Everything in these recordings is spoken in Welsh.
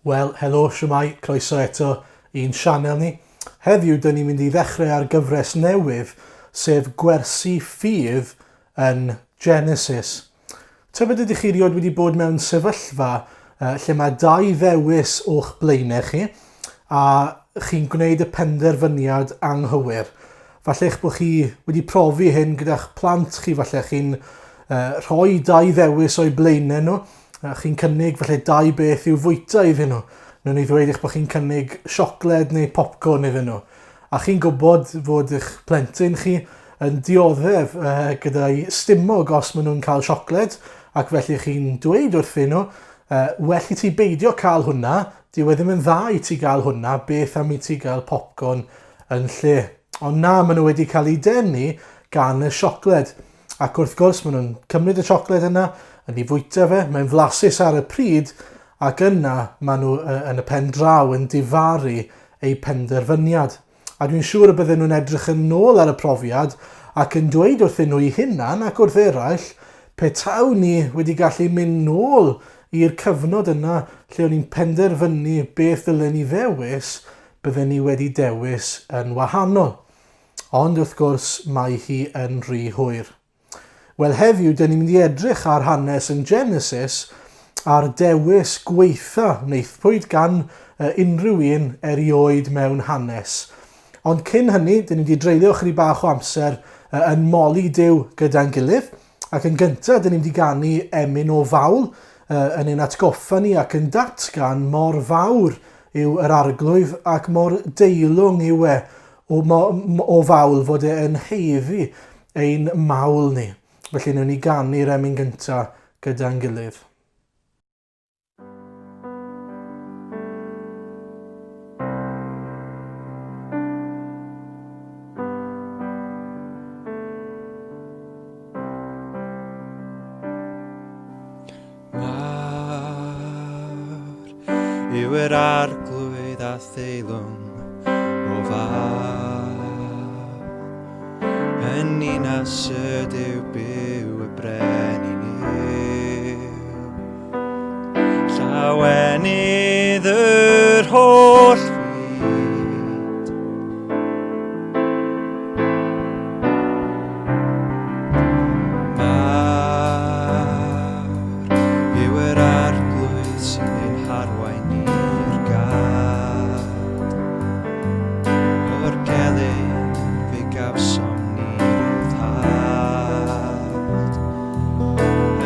Wel, helo, siwmai, croeso eto i'n sianel ni. Heddiw, dyn ni'n mynd i ddechrau ar gyfres newydd, sef Gwersi ffydd yn Genesis. Tybed ydych chi rioed wedi bod mewn sefyllfa lle mae dau ddewis o'ch blaenau chi, a chi'n gwneud y penderfyniad anghywir. Falle eich bod chi wedi profi hyn gyda'ch plant chi, falle chi'n rhoi dau ddewis o'i blaenau nhw, chi'n cynnig falle dau beth i'w fwyta iddyn nhw. Nw'n ei ddweud eich bod chi'n cynnig siocled neu popcorn iddyn nhw. A chi'n gwybod fod eich plentyn chi yn dioddef gyda'i stumog os maen nhw'n cael siocled, ac felly chi'n dweud wrthyn nhw, well i ti beidio cael hwnna, dyw e ddim yn dda i ti gael hwnna, beth am i ti gael popcorn yn lle. Ond na, maen nhw wedi cael ei denu gan y siocled. Ac wrth gwrs, maen nhw'n cymryd y siocled yna, yn ei fwyta fe, mae'n flasus ar y pryd, ac yna maen nhw yn y pen draw yn difaru eu penderfyniad. A dwi'n siŵr y bydden nhw'n edrych yn ôl ar y profiad ac yn dweud wrthyn nhw eu hunan ac wrth eraill, petaw ni wedi gallu mynd nôl i'r cyfnod yna lle o'n i'n penderfynu beth ddylen ni ddewis, bydden ni wedi dewis yn wahanol. Ond wrth gwrs mae hi yn rhy hwyr. Wel, heddiw, dyn ni'n mynd i edrych ar hanes yn Genesis ar dewis gweitha wneithpwyd gan unrhyw un erioed mewn hanes. Ond cyn hynny, dyn ni'n mynd i dreulio chydig bach o amser yn moli Duw gyda'n gilydd, ac yn gyntaf, dyn ni'n mynd i ganu emyn o fawl yn ein atgoffa ni ac yn datgan mor fawr yw yr arglwydd ac mor deilwng yw e o fawl fod e'n heiddi ein mawl ni. Felly wnawn ni ganu'r emyn gyntaf gyda'n gilydd. Mawr yw yr arglwydd a theilwng o fawl, yn ninas ydyw byw y brenin yw. Llawenydd yr holl fyd, mawr yw yr arglwydd sy'n ein harwain i'r gad. O'r gelyn fe gawsom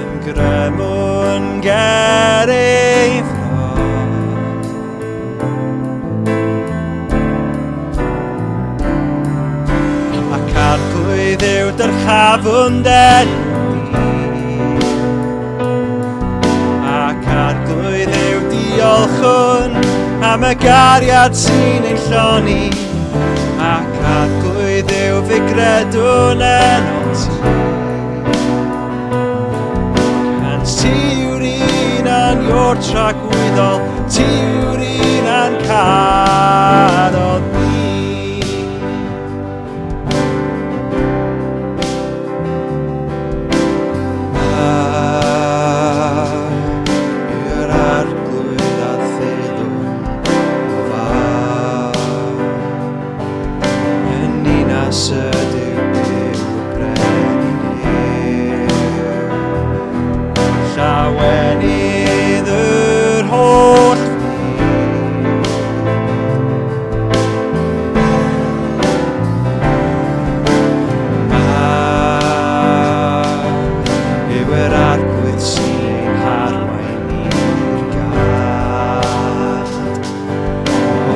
ymgrymwn ger ei ffrog, ac arglwydd yw dyrchafwn denu, ac arglwydd yw diolchwn am y gariad sy'n ein lloni, ac arglwydd yw fe gredwn yn o ti. Ti yw'r un a'n yw'r tragwyddol, ti yw'r un a'n cadol ni. Yw'r arglwydd a theilwng o fawl, yn ninas ydyw byw y brenin yw. Llawenydd yr holl fyd, mawr yw yr arglwydd sy'n ein harwain i'r gad.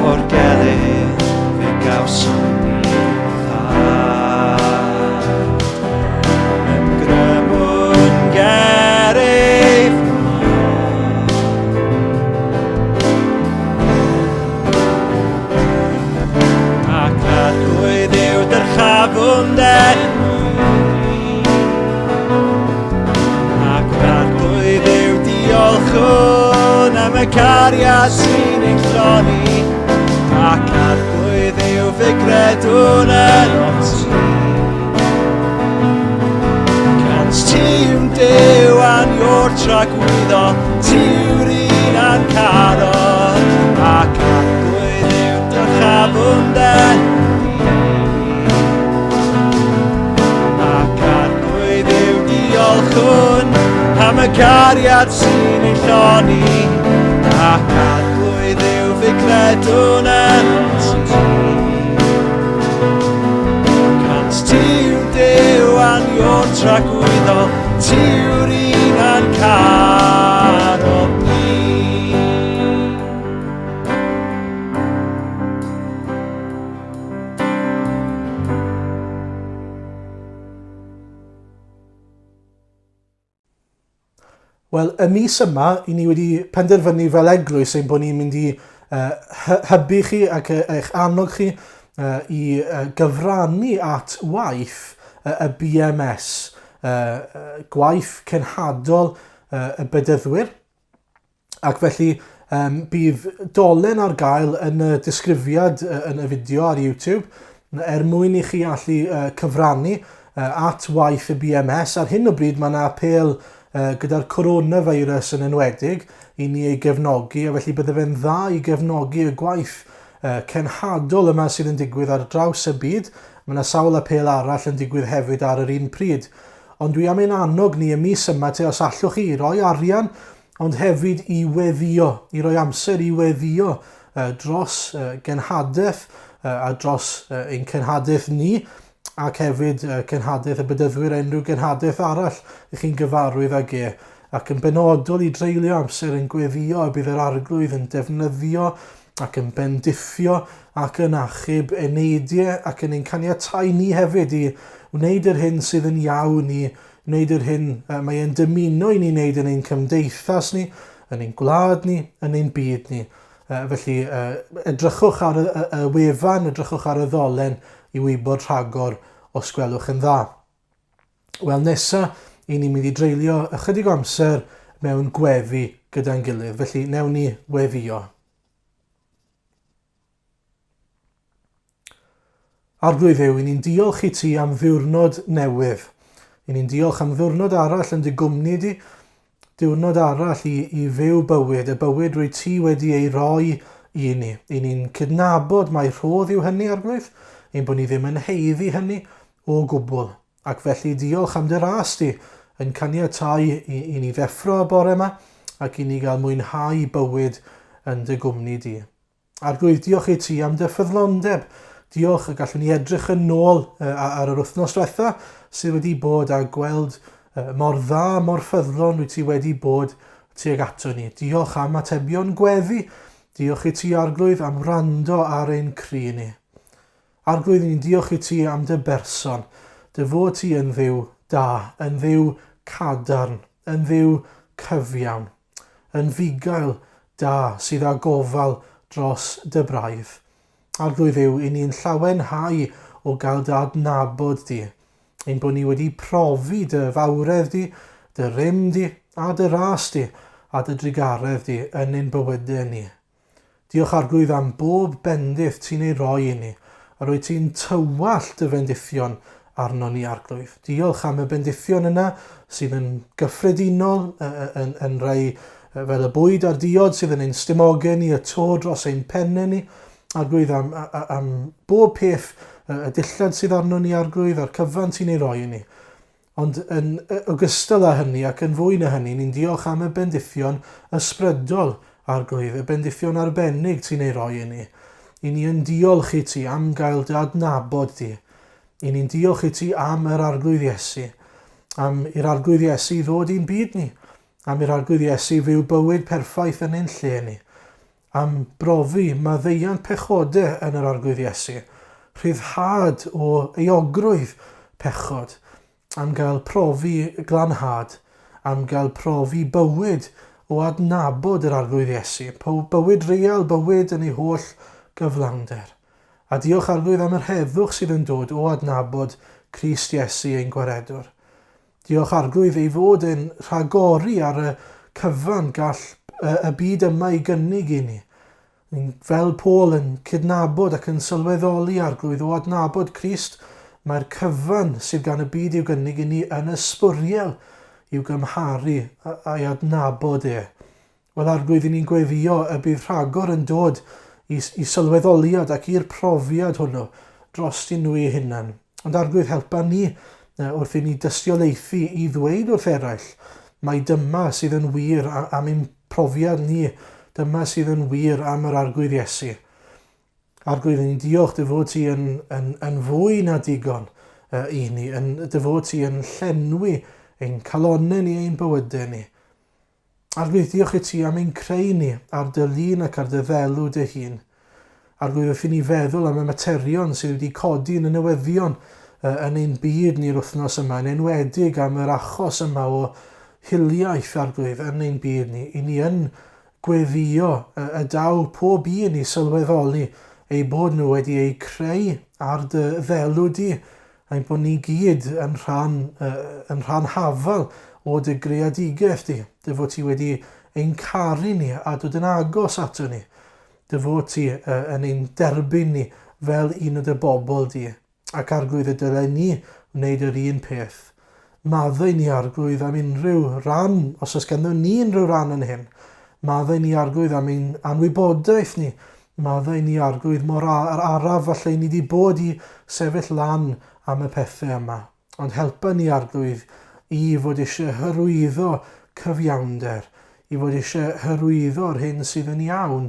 O'r gelyn fe gawsom ni'r ddad, ymgrymwn ger ei ffrog, ac arglwydd yw dyrchafwn denu, ac arglwydd yw diolchwn am y cariad sy'n ein lloni, ac arglwydd yw fe gredwn yn o ti. Ti yw'n Duw a'n yw'r tragwyddo, ti yw'r un a'n cadol y cariad sy'n ein lloni, ac arglwydd yw fy gredwn yn ti. Cant tiw Duw anion tragwyddol, tiw'r un a'n carob ni. Wel, y mis yma, i ni wedi penderfynu fel eglwys ein bod ni'n mynd i hybu chi ac eich annog chi i gyfrannu at waith y BMS, gwaith cenhadol y bedyddwyr. Ac felly bydd Dolen ar gael yn y disgrifiad yn y fideo ar YouTube mwyn i chi allu cyfrannu at waith y BMS. Ar hyn o bryd mae yna apel gyda'r coronavirus yn enwedig i ni ei gefnogi, a felly bydde fe'n dda i gefnogi y gwaith cenhadol yma sydd yn digwydd ar draws y byd. Mae yna sawl apel arall yn digwydd hefyd ar yr un pryd. Ond dwi am ein annog ni y mis yma te os allwch chi i roi arian, ond hefyd i weddio, i roi amser i weddio dros genhadaeth a dros ein cenhadaeth ni, ac hefyd cenhadaeth y bedyddwyr unrhyw genhadaeth arall i chi'n gyfarwydd ag ac yn benodol i dreulio amser yn gweddio a bydd yr arglwydd yn defnyddio ac yn bendiffio ac yn achub eneidiau ac yn ein caniatau ni hefyd i wneud yr hyn sydd yn iawn i wneud yr hyn mae e'n dymuno i ni wneud yn ein cymdeithas ni, yn ein gwlad ni, yn ein byd ni. Felly edrychwch ar y wefan, edrychwch ar y ddolen i wybod rhagor os gwelwch yn dda. Wel, nesa, i ni'n mynd i dreulio ychydig o amser mewn gweddi gyda'n gilydd. Felly, newn ni weddio. Arglwydd Dduw, i ni'n diolch i ti am ddiwrnod newydd. I ni'n diolch am ddiwrnod arall yn dy gwmni di, diwrnod arall i fyw bywyd, y bywyd rwy ti wedi ei roi i ni. I ni'n cydnabod mai rhodd yw hynny, Arglwydd, ein bod ni ddim yn heiddi hynny o gwbl. Ac felly diolch am dy ras di yn caniatau i ni ddeffro y bore yma ac i ni gael mwynhau bywyd yn dy gwmni di. Arglwydd, diolch i ti am dy ffyddlondeb. Diolch y gallwn ni edrych yn ôl ar yr wythnos diwetha sydd wedi bod a gweld mor dda, mor ffyddlon wyt ti wedi bod tuag ato ni. Diolch am atebion gweddi. Diolch i ti, Arglwydd, am wrando ar ein cri ni. Arglwydd, ni'n diolch i ti am dy berson, dy fod ti yn dduw da, yn dduw cadarn, yn dduw cyfiawn, yn fugail da sydd â gofal dros dy braidd. Arglwydd Dduw, i ni'n llawenhau o gael dy adnabod di, ein bod ni wedi profi dy fawredd di, dy rym di, a dy ras di, a dy drigaredd di yn ein bywydau ni. Diolch, Arglwydd, am bob bendith ti'n ei roi i ni, a rwy ti'n tywall dy bendithion arno ni, Arglwydd. Diolch am y bendithion yna sydd yn gyffredinol, yn rhai fel y bwyd a'r diod sydd yn ein stymogen ni, y to dros ein pennau ni, Arglwydd, am bob peth y dillad sydd arno ni, Arglwydd, a'r cyfan ti'n ei roi i ni. Ond yn ogystal â hynny ac yn fwy na hynny, ni'n diolch am y bendithion ysbrydol, Arglwydd, y bendithion arbennig ti'n ei roi i ni. I ni yn diolch i ti am gael dy adnabod di. I ni'n diolch i ti am yr arglwydd Iesu. Am i'r arglwydd Iesu ddod i'n byd ni. Am i'r arglwydd Iesu fyw bywyd perffaith yn ein lle ni. Am brofi maddeuant pechodau yn yr arglwydd Iesu. Rhyddhad o euogrwydd pechod. Am gael profi glanhad. Am gael profi bywyd o adnabod yr arglwydd Iesu. Bywyd real, bywyd yn ei holl gyflawnder. A diolch, Arglwydd, am yr heddwch sydd yn dod o adnabod Crist Iesu ein gwaredwr. Diolch, Arglwydd, ei fod yn rhagori ar y cyfan gall y byd yma i gynnig i ni. Fel Paul yn cydnabod ac yn sylweddoli, Arglwydd, o adnabod Crist, mae'r cyfan sydd gan y byd i'w gynnig i ni yn ysbwriel i'w gymharu a'i adnabod e. Wel, Arglwydd, ni'n gweddio y bydd rhagor yn dod i sylweddoliad ac i'r profiad hwnnw dros i nhw eu hunan. Ond, Arglwydd, helpa ni wrth i ni dystiolaethu i ddweud wrth eraill Mae dyma sydd yn wir am ein profiad ni. Dyma sydd yn wir am yr arglwydd Iesu. Arglwydd, ni'n diolch dy fod ti yn fwy na digon i ni, dy fod ti yn llenwi ein calonau ni, ein bywydau ni. Arglwydd, diolch i ti am ein creu ni ar dy lun ac ar dy ddelw dy hun. Arglwydd, wrth i ni feddwl am y materion sydd wedi codi yn y newyddion yn ein byd ni'r wythnos yma, yn enwedig am yr achos yma o hiliaeth, arglwydd, yn ein byd ni. I ni yn gweddio y daw pob un i sylweddoli ei bod nhw wedi ei creu ar dy ddelw di, a'n bod ni gyd yn rhan hafal o dy greadigaeth di. Dy fod ti wedi ein caru ni a dod yn agos ato ni. Dy fod ti yn ein derbyn ni fel un o dy bobl di. Ac arglwydd y dylen ni wneud yr un peth. Maddau ni arglwydd am unrhyw ran, os oes ganddo ni unrhyw ran yn hyn. Maddau ni arglwydd am ein anwybodaeth ni. Maddau ni arglwydd mor araf falle ni wedi bod i sefyll lan am y pethau yma. Ond helpa ni arglwydd i fod eisiau hyrwyddo cyfiawnder, i fod eisiau hyrwyddo'r hyn sydd yn iawn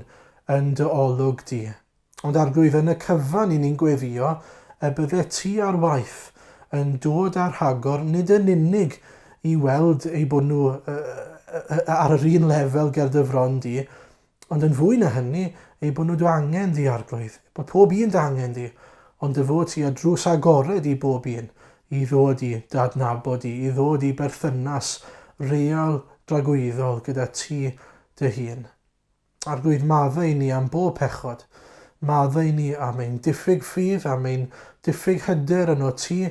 yn dy olwg di. Ond arglwydd yn y cyfan i ni'n gweddio, y bydde ti ar waith yn dod ar rhagor nid yn unig i weld ei bod nhw ar yr un lefel ger dy fron di, ond yn fwy na hynny ei bod nhw dy angen di, arglwydd. Bod pob un dy angen di, ond dy fod ti a drws agored i bob un i ddod i dadnabod i ddod i berthynas real dragwyddol gyda ti dy hun. Arglwydd, maddau ni am bob pechod. Maddau ni am ein diffyg ffydd, am ein diffyg hyder yn o ti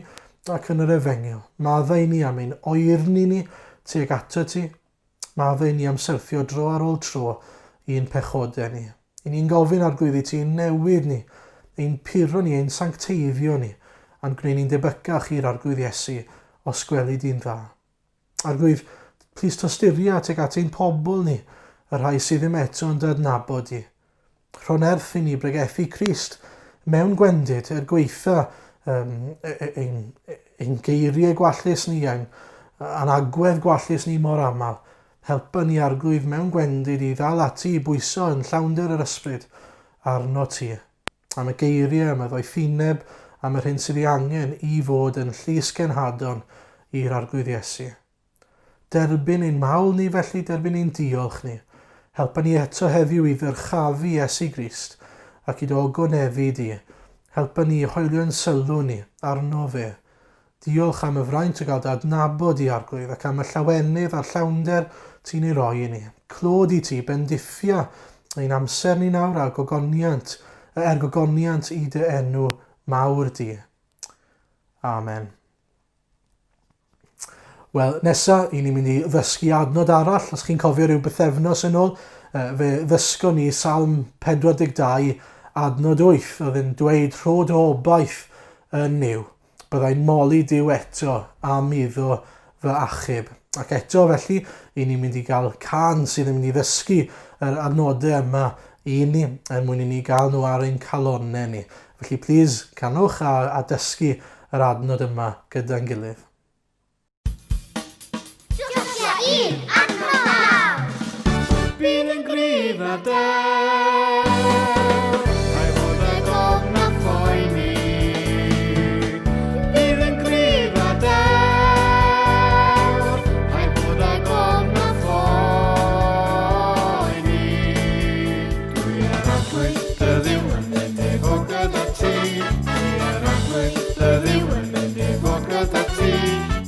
ac yn yr efengil. Maddau ni am ein oerni ni tuag ato ti. Maddau ni am syrthio dro ar ôl tro i'n pechodau ni. I ni'n gofyn arglwydd i ti newid ni, ein puro ni, ein sancteiddio ni, a'n gwneud ni'n debycach i'r arglwydd Iesu os gweli di'n dda. Arglwydd, plis tosturia tuag at ein pobl ni, y rhai sydd ddim eto yn dadnabod i. Rhonerth i ni bregethu Crist mewn gwendid gweitha ein geiriau gwallus ni, a'n agwedd gwallus ni mor aml. Helpa ni arglwydd mewn gwendid i ddal ati i bwyso yn llawnder yr ysbryd arno ti. Am y geiriau, am y ddoethineb, am yr hyn sydd ei angen i fod yn llys genhadon i'r arglwydd Iesu. Derbyn ein mawl ni felly, derbyn ein diolch ni. Helpa ni eto heddiw i ddyrchafu Iesu Grist ac i dogoneddu di. Helpa ni hoelio'n sylw ni arno fe. Diolch am y fraint o gael dadnabod i arglwydd ac am y llawenydd a'r llawnder ti'n ei roi i ni. Clod i ti bendiffia ein amser ni nawr a ergogoniant i dy enw mawr di. Amen. Wel, nesa, i ni'n mynd i ddysgu adnod arall. Os chi'n cofio rhyw bythefnos yn ôl, fe ddysgo ni Salm 42, adnod 8, oedd yn dweud rhod o obaith yn niw. Byddai'n moli Duw eto am iddo fy achub. Ac eto felly, i ni'n mynd i gael can sydd yn mynd i ddysgu yr adnodau yma i ni, er mwyn i ni gael nhw ar ein calonau ni. Felly, plis, canwch a dysgu yr adnod yma gyda'n gilydd. Un adnod naw. Bydd yn gryf a dew, rhaid fod y gofn a phoeni. Bydd yn gryf a dew, rhaid fod y gofn a phoeni. Dwi ar arglwydd dy Dduw yn mynd efo gyda ti. Dwi ar arglwydd dy Dduw yn mynd efo gyda ti.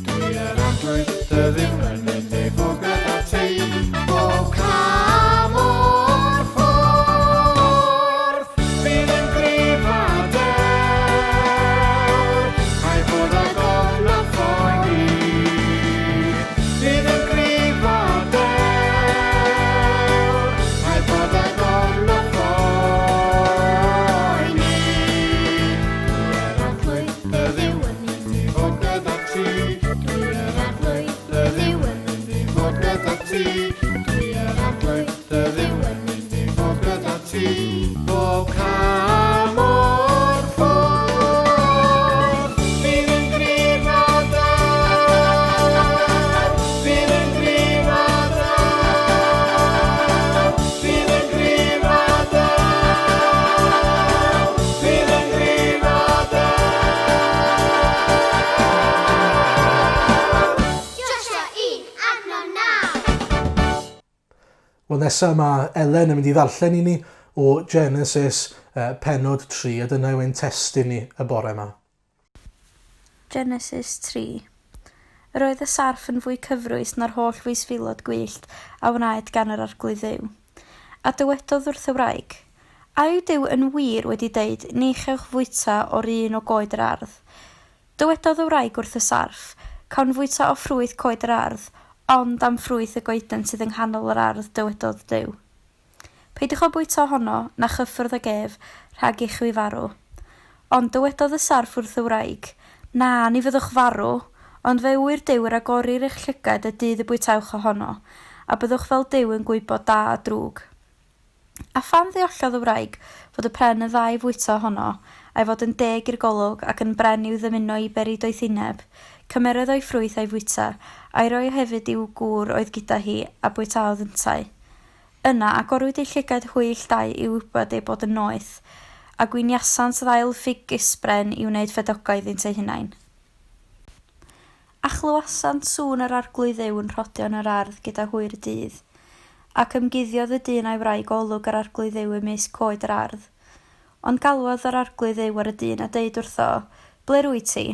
Dwi ar arglwydd dy Dduw yn mynd efo gyda ti. O ca mor ffordd, Bydd yn gryf a dew, rhaid fod y gofn a phoeni. Bydd yn gryf a dew, rhaid fod y gofn a phoeni. Dwi ar arglwydd dy Dduw yn mynd i fod gyda ti. Dwi ar arglwydd dy Dduw yn mynd i fod gyda ti. Dwi ar arglwydd dy Dduw yn mynd i fod gyda ti. O ca mor ffordd, bydd yn gryf a dew, bydd yn gryf Wel nesaf mae Elen yn mynd i ddarllen i ni o Genesis penod 3 a dyna yw'n testyn ni y bore yma. Genesis 3. Yr oedd y sarf yn fwy cyfrwys na'r holl fwysfilod gwyllt a wnaed gan yr arglwydd Dduw. A dywedodd wrth y wraig, a yw Duw yn wir wedi deud, ni chewch fwyta o'r un o goed yr ardd. Dywedodd y wraig wrth y sarf, cawn fwyta o ffrwyth coed yr ardd, ond am ffrwyth y goeden sydd yng nghanol yr ardd, dywedodd Duw. Peidiwch o bwyta ohono, na chyffwrdd ag ef, rhag i'ch wy farw. Ond dywedodd y sarf wrth y wraig, na, ni fyddwch farw, ond fe wyr Duw yr agorir eich llygad y dydd y bwytawch ohono, a byddwch fel Duw yn gwybod da a drwg. A phan ddeollodd y wraig fod y pren y ddau fwyta ohono, a'i fod yn deg i'r golwg ac yn bren i'w ddymuno i beri doethineb, cymerodd o'i ffrwyth a'i fwyta, a'i roi hefyd i'w gŵr oedd gyda hi a bwytaodd yntau. Yna agorwyd ei llygad hwyll dau i wybod ei bod yn noeth, a gwiniasant ddail ffig ysbren i wneud ffedogaidd iddynt eu hunain. A chlywasant sŵn yr arglwydd Dduw yn rhodio yn yr ardd gyda hwyr y dydd, ac ymguddiodd y dyn a'i wraig olwg yr arglwydd Dduw ymysg coed yr ardd. Ond galwodd yr arglwydd Dduw ar y dyn a deud wrtho, ble rwy ti?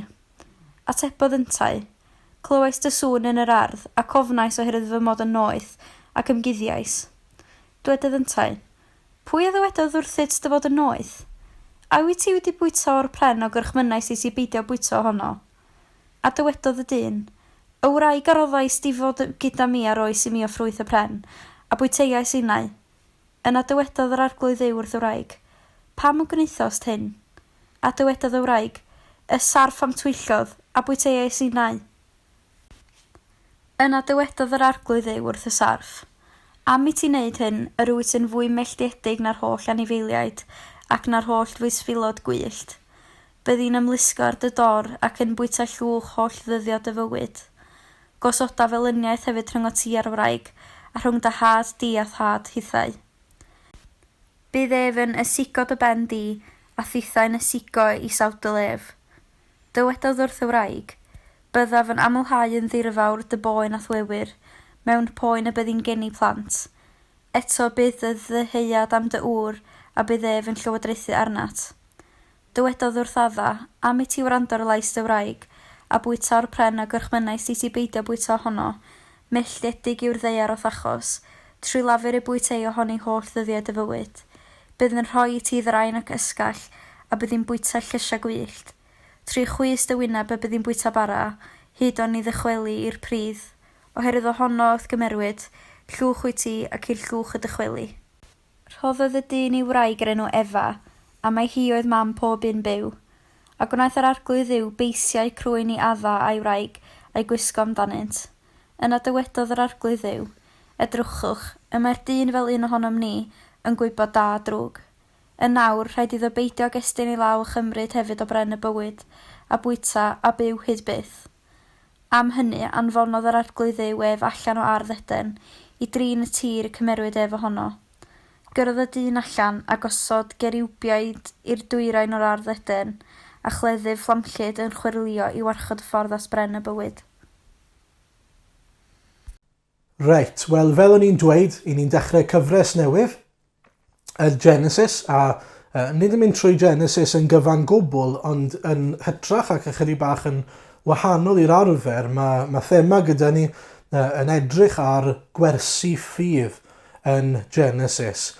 Atebodd yntau, clywais dy sŵn yn yr ardd, a cofnais oherwydd fy mod yn noeth, ac ymguddiais. Dwedodd yntau, pwy a ddywedodd wrthyt dy fod yn noeth? A wyt ti wedi bwyta o'r pren o gyrchmynnais i si beidio bwyta ohono? A dywedodd y dyn, y wraig aroddais di fod gyda mi ar oes i mi o ffrwyth y pren, a bwyteiais unau. Yna dywedodd yr arglwydd Dduw wrth y wraig, pam yn gwneithost hyn? A dywedodd y wraig, y sarf am twyllodd, a bwyteiais unau. Yna dywedodd yr arglwydd Dduw wrth y sarf, am i ti wneud hyn, yr wyt yn fwy melltiedig na'r holl anifeiliaid ac na'r holl fwysfilod gwyllt. Byddi'n ymlusgo ar dy dor ac yn bwyta llwch holl ddyddio dy fywyd. Gosoda felyniaeth hefyd rhwng o ti a'r wraig, a rhwng dy had di a thad hithau. Bydd ef yn ysigod y ben di, a thithau'n ysigo i sawd y lef. Dywedodd wrth y wraig, byddaf yn amlhau yn ddirfawr dy boen a thwewyr, mewn poen y byddi'n geni plant. Eto bydd y ddeheuad am dy ŵr, a bydd ef yn llywodraethu arnat. Dywedodd wrth adda, am i ti wrando ar lais dy wraig, a bwyta o'r pren a gyrchmynnais i ti beidio bwyta ohono, melltiedig yw'r ddeiar o ddachos, trwy lafur y bwyteu ohoni holl ddyddiau dy fywyd. Bydd yn rhoi i ti ddraen ac ysgall, a bydd hi'n bwyta llysia gwyllt. Trwy chwys dy wyneb y bydd hi'n bwyta bara, hyd o'n i ddychwelu i'r pridd. Oherwydd ohono wrth gymerwyd, llwch wyt ti ac i'r llwch y dychwelu. Rhoddodd y dyn i wraig ar enw Efa, a mae hi oedd mam pob un byw. A gwnaeth yr arglwydd Dduw beisiau crwyn i adda a'i wraig a'i gwisgo amdanynt. Yna dywedodd yr arglwydd Dduw, edrychwch, y mae'r dyn fel un ohonom ni yn gwybod da a drwg. Yn nawr, rhaid iddo beidio ag estyn i law chymryd hefyd o bren y bywyd, a bwyta a byw hyd byth. Am hynny, anfonodd yr arglwydd Dduw ef allan o ardd Eden, i drin y tir y cymerwyd ef ohono. Gyrrodd y dyn allan a gosod geriwbiaid i'r dwyrain o'r ardd Eden, a chleddyf fflamllyd yn chwyrlio i warchod y ffordd as bren y bywyd. Reit, wel fel o'n i'n dweud, i ni'n dechrau cyfres newydd, y Genesis, a nid yn mynd trwy Genesis yn gyfan gwbl, ond yn hytrach ac ychydig bach yn wahanol i'r arfer, mae thema gyda ni yn edrych ar gwersi ffydd yn Genesis.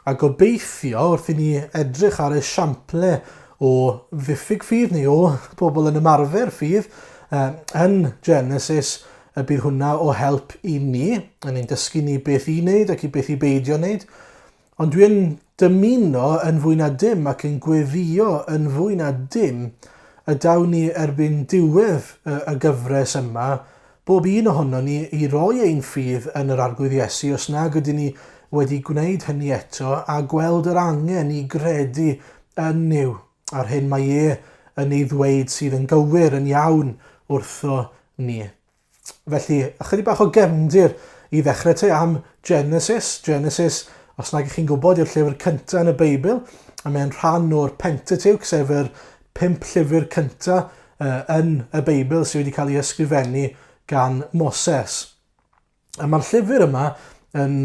A gobeithio wrth i ni edrych ar esiample o ddiffyg ffydd neu o bobl yn ymarfer ffydd yn Genesis, bydd hwnna o help i ni, yn ein dysgu ni beth i wneud ac i beth i beidio wneud. Ond dwi'n dymuno yn fwy na dim ac yn gweddio yn fwy na dim y dawn ni erbyn diwedd y gyfres yma, bob un ohono ni i roi ein ffydd yn yr arglwydd Iesu os nag ydyn ni wedi gwneud hynny eto a gweld yr angen i gredu yn niw ar hyn mae yn ei ddweud sydd yn gywir yn iawn wrtho ni. Felly, ychydig bach o gefndir i ddechrau te am Genesis. Genesis, os nag ych chi'n gwybod, yw'r llyfr cyntaf yn y Beibl, a mae'n rhan o'r Pentateuch, sef yr 5 llyfr cyntaf yn y Beibl sydd wedi cael ei ysgrifennu gan Moses. A mae'r llyfr yma yn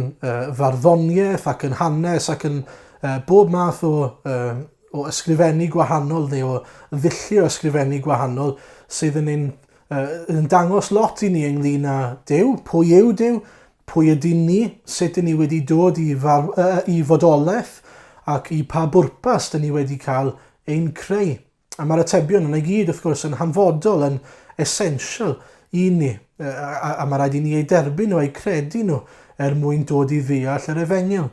farddoniaeth ac yn hanes ac yn bob math o ysgrifennu gwahanol neu o ddullio ysgrifennu gwahanol sydd yn dangos lot i ni ynglyn â Duw, pwy yw Duw, pwy ydy ni, sut dyn ni wedi dod i fodolaeth ac i pa bwrpas dyn ni wedi cael ein creu. A mae'r atebion yna i gyd, wrth gwrs, yn hanfodol, yn essential i ni. A mae rhaid i ni ei derbyn nhw, ei credu nhw, mwyn dod i ddeall yr efengyl.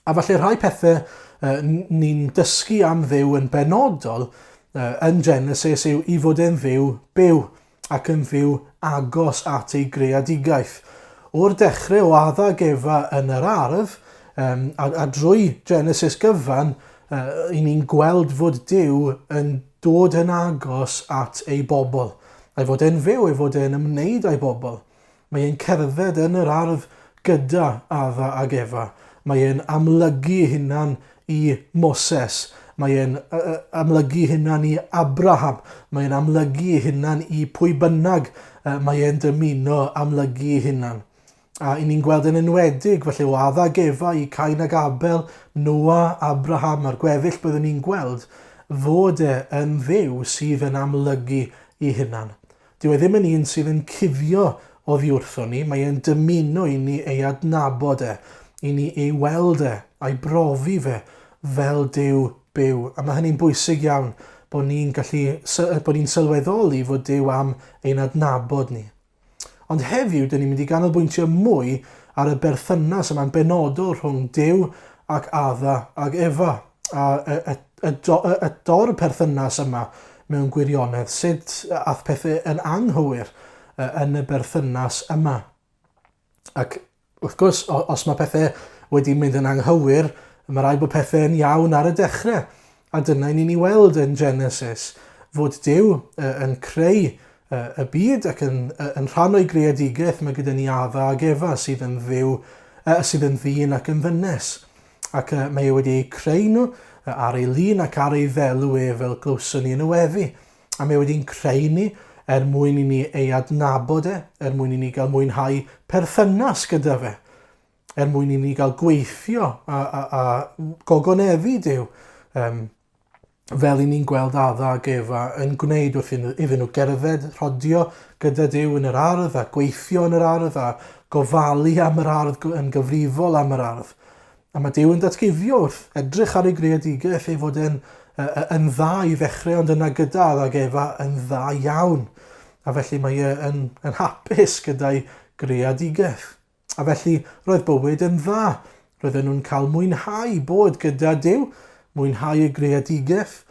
A falle rhai pethau ni'n dysgu am dduw yn benodol yn Genesis yw i fod yn dduw byw ac yn dduw agos at ei greadigaeth. O'r dechrau o addag Efa yn yr ardd, a drwy Genesis gyfan, i ni'n gweld fod Duw yn dod yn agos at ei bobl. Ei fod e'n fyw, ei fod e'n ymwneud â'i bobl. Mae e'n cerdded yn yr ardd gyda Adda ac Efa. Mae e'n amlygu hunan i Moses. Mae e'n amlygu hunan i Abraham. Mae e'n amlygu hunan i pwy bynnag mae e'n dymuno amlygu hunan. A i ni'n gweld yn enwedig, felly o Adda ac Efa i Cain ac Abel, Noa, Abraham a'r gweddill byddwn ni'n gweld, fod yn dduw sydd yn amlygu i hunan. Dyw e ddim yn un sydd yn cuddio oddi wrtho ni, mae e'n dymuno i ni ei adnabod i ni ei weld a'i brofi fe fel Duw byw. A mae hynny'n bwysig iawn bod ni'n sylweddoli fod Duw am ein adnabod ni. Ond heddiw, dyn ni'n mynd i ganolbwyntio mwy ar y berthynas yma'n benodol rhwng Duw ac Adda ac Efa. A y dor perthynas yma mewn gwirionedd, sut ath pethau yn anghywir yn y berthynas yma. Ac wrth gwrs, os mae pethau wedi mynd yn anghywir, mae rhaid bod pethau yn iawn ar y dechrau. A dyna ni'n ei weld yn Genesis, fod Duw yn creu y byd ac yn rhan o'i greadigaeth. Mae gyda ni Adda ac Efa sydd yn ddyn ac yn ddynes. Ac mae wedi eu creu nhw ar ei lun ac ar ei ddelw fel glywson ni yn y weddi. A mae wedi'n creu ni mwyn i ni ei adnabod mwyn i ni gael mwynhau perthynas gyda fe. Mwyn i ni gael gweithio a gogoneddu Duw. Fel i ni'n gweld Adda ac Efa yn gwneud wrth iddyn nhw gerdded, rhodio gyda Duw yn yr ardd, a gweithio yn yr ardd, a gofalu am yr ardd yn gyfrifol am yr ardd. A mae Duw yn datguddio wrth edrych ar ei greadigaeth ei fod yn dda i ddechrau, ond yna gyda Adda ac Efa yn dda iawn. A felly mae yn hapus gyda'i greadigaeth. A felly roedd bywyd yn dda. Roedden nhw'n cael mwynhau bod gyda Duw, mwynhau y greadigaeth,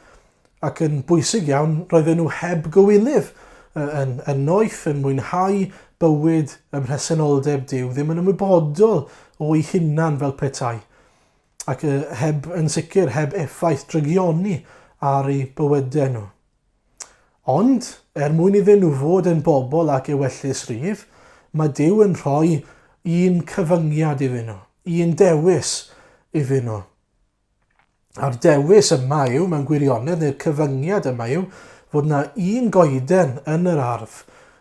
ac yn bwysig iawn, roedden nhw heb gywilydd yn noeth, yn mwynhau bywyd ym mhresenoldeb Duw, ddim yn ymwybodol o'i hunan fel petai, ac yn sicr heb effaith drygioni ar eu bywydau nhw. Ond, mwyn iddyn nhw fod yn bobl ac ewyllus rhydd, mae Duw yn rhoi un cyfyngiad iddyn nhw, un dewis iddyn nhw. A'r dewis yma yw, mewn gwirionedd, neu'r cyfyngiad yma yw, fod yna un goeden yn yr ardd.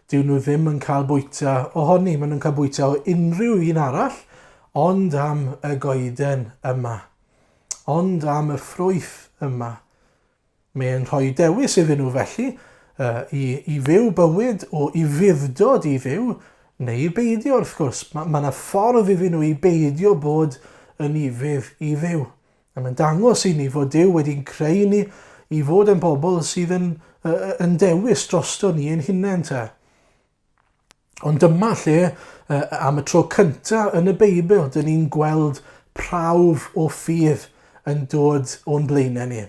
Dyw nhw ddim yn cael bwyta ohoni, maen nhw'n cael bwyta o unrhyw un arall, ond am y goeden yma. Ond am y ffrwyth yma. Mae'n rhoi dewis iddyn nhw felly i fyw bywyd o i fuddod i fyw, neu i beidio wrth gwrs. Mae yna ffordd iddyn nhw i beidio bod yn ifydd i fyw. A mae'n dangos i ni fod Duw wedi'n creu ni i fod yn bobl sydd yn dewis drosto ni ein hunain te. Ond dyma lle, am y tro cyntaf yn y Beibl, dyn ni'n gweld prawf o ffydd yn dod o'n blaenau ni.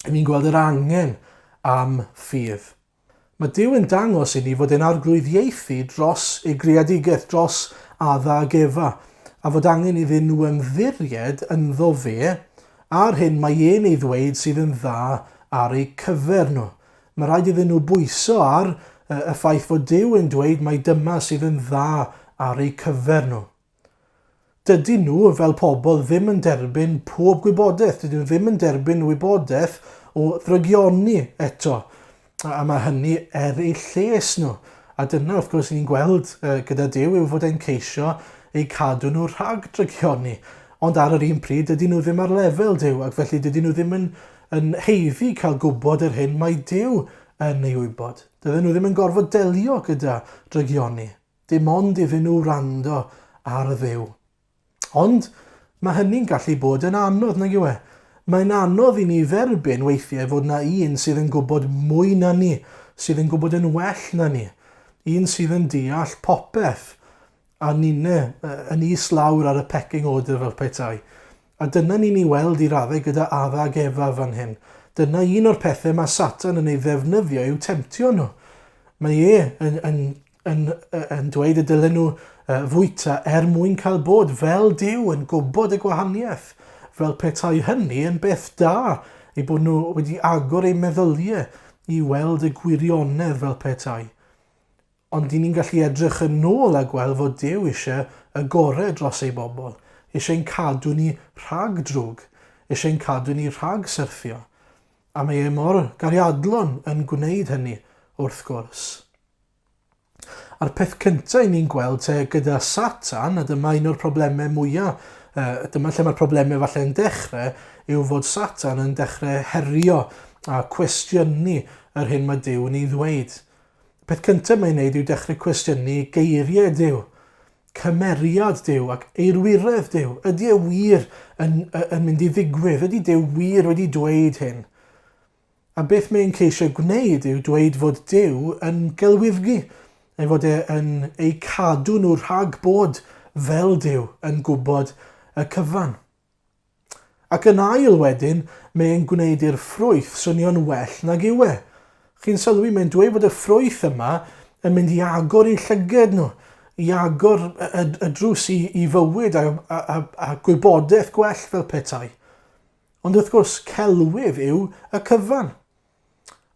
Ni'n gweld yr angen am ffydd. Mae Duw yn dangos i ni fod yn arglwyddiaethu dros ei greadigaeth, dros Adda ac Efa, a fod angen iddyn nhw ymddiried ynddo fe, a'r hyn mae e'n ei ddweud sydd yn dda ar eu cyfer nhw. Mae rhaid iddyn nhw bwyso ar y ffaith fod Duw yn dweud mai dyma sydd yn dda ar eu cyfer nhw. Dydy nhw fel pobl ddim yn derbyn pob gwybodaeth, dydyn nhw ddim yn derbyn wybodaeth o ddrygioni eto. A mae hynny eu lles nhw, A dyna, wrth gwrs, ni'n gweld gyda Duw yw fod e'n ceisio eu cadw nhw rhag drygioni. Ond ar yr un pryd, dydyn nhw ddim ar lefel Duw, ac felly dydyn nhw ddim yn heiddi cael gwybod yr hyn mae Duw yn ei wybod. Dydyn nhw ddim yn gorfod delio gyda drygioni. Dim ond iddyn nhw rando ar Dduw. Ond mae hynny'n gallu bod yn anodd, nag yw e? Mae'n anodd i ni dderbyn weithiau fod na un sydd yn gwybod mwy na ni, sydd yn gwybod yn well na ni. Un sydd yn deall popeth, a ni'n yn islawr ar y pecking order fel petai. A dyna ni'n ei weld i raddau gyda Addag Efa fan hyn. Dyna un o'r pethau mae Satan yn ei ddefnyddio i'w temtio nhw. Mae yn dweud y dylen nhw fwyta mwyn cael bod fel Duw yn gwybod y gwahaniaeth. Fel petai hynny yn beth da, ei bod nhw wedi agor eu meddyliau i weld y gwirionedd fel petai. Ond ni'n gallu edrych yn ôl a gweld fod Duw eisiau y gorau dros ei bobl. Eisiau'n cadw ni rhag drwg. Eisiau'n cadw ni rhag syrthio. A mae e mor gariadlon yn gwneud hynny wrth gwrs. A'r peth cyntaf ni'n gweld gyda Satan, a dyma un o'r problemau mwyaf, dyma lle mae'r problemau falle yn dechrau, yw fod Satan yn dechrau herio a cwestiynu yr hyn mae Duw yn ei ddweud. Peth cyntaf mae'n neud yw dechrau cwestiynu geiriau Duw, cymeriad Duw ac eirwiredd Duw. Ydy e wir yn mynd i ddigwydd? Ydy Duw wir wedi dweud hyn? A beth mae'n ceisio gwneud yw dweud fod Duw yn gelwyddgu, neu fod e'n ei cadw nhw rhag bod fel Duw yn gwybod y cyfan. Ac yn ail wedyn, mae'n gwneud i'r ffrwyth swnio'n well nag yw e. Chi'n sylwi, mae'n dweud fod y ffrwyth yma yn mynd i agor i llyged nhw, i agor y drws i fywyd a gwybodaeth gwell fel petai. Ond wrth gwrs, celwydd yw y cyfan.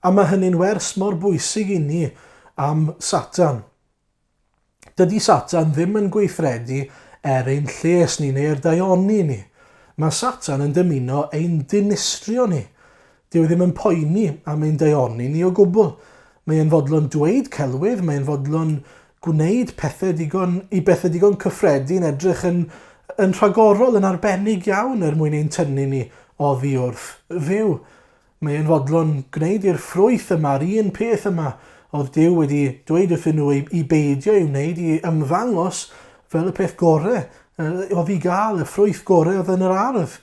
A mae hynny'n wers mor bwysig i ni am Satan. Dydy Satan ddim yn gweithredu ein lles ni neu'r daioni ni. Mae Satan yn dymuno ein dinistrio ni. Dyw ddim yn poeni am ein daioni ni o gwbl. Mae'n fodlon dweud celwydd, mae'n fodlon gwneud bethau digon cyffredin, edrych yn rhagorol, yn arbennig iawn mwyn ein tynnu ni oddi wrth Dduw. Mae'n fodlon gwneud i'r ffrwyth yma, yr un peth yma, oedd Duw wedi dweud wrthyn nhw i beidio i'w wneud, i ymddangos fel y peth gorau, oedd i gael y ffrwyth gorau oedd yn yr ardd,